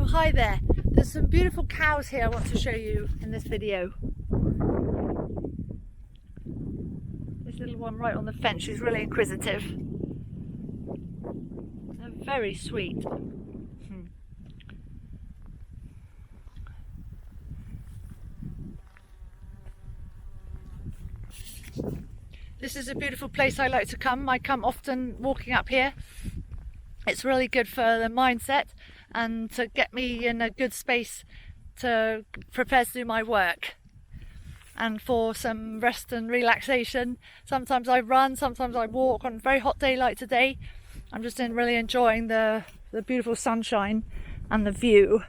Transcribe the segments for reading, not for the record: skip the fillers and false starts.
hi there. There's some beautiful cows here I want to show you in this video. This little one right on the fence, she's really inquisitive. They're very sweet. This is a beautiful place I like to come. I come often walking up here. It's really good for the mindset and to get me in a good space to prepare to do my work. And for some rest and relaxation. Sometimes I run, sometimes I walk. On a very hot day like today, I'm just really enjoying the beautiful sunshine and the view.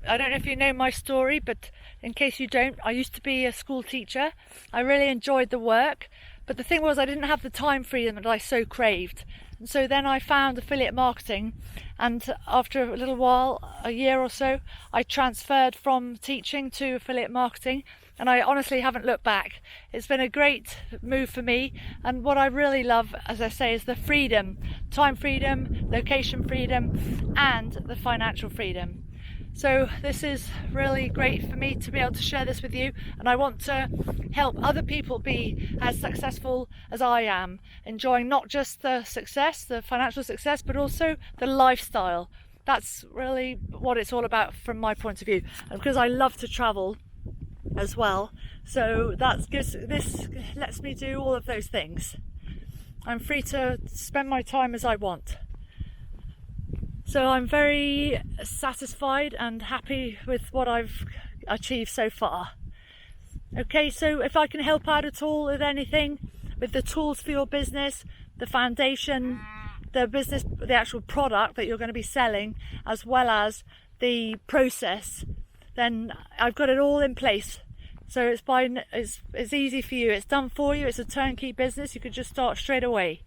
I don't know if you know my story, but in case you don't, I used to be a school teacher. I really enjoyed the work, but the thing was I didn't have the time freedom that I so craved. And so then I found affiliate marketing, and after a little while, a year or so, I transferred from teaching to affiliate marketing, and I honestly haven't looked back. It's been a great move for me, and what I really love, as I say, is the freedom, time freedom, location freedom, and the financial freedom. So this is really great for me to be able to share this with you, and I want to help other people be as successful as I am, enjoying not just the success, the financial success, but also the lifestyle. That's really what it's all about from my point of view, and because I love to travel as well, so this lets me do all of those things. I'm free to spend my time as I want. So I'm very satisfied and happy with what I've achieved so far. Okay, so if I can help out at all with anything, with the tools for your business, the foundation, the actual product that you're going to be selling, as well as the process, then I've got it all in place. So it's easy for you. It's done for you. It's a turnkey business. You could just start straight away.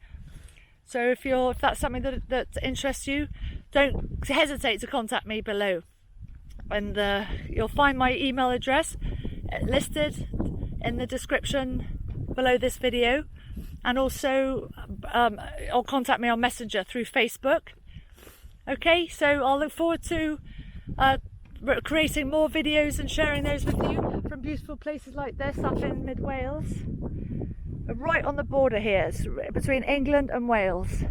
So if that's something that interests you, don't hesitate to contact me below, and you'll find my email address listed in the description below this video, and also or contact me on Messenger through Facebook. Okay, so I'll look forward to creating more videos and sharing those with you from beautiful places like this up in mid Wales, right on the border here. It's between England and Wales.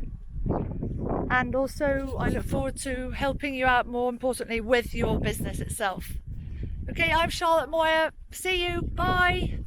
And also I look forward to helping you out, more importantly, with your business itself. Okay, I'm Charlotte Moir. See you. Bye.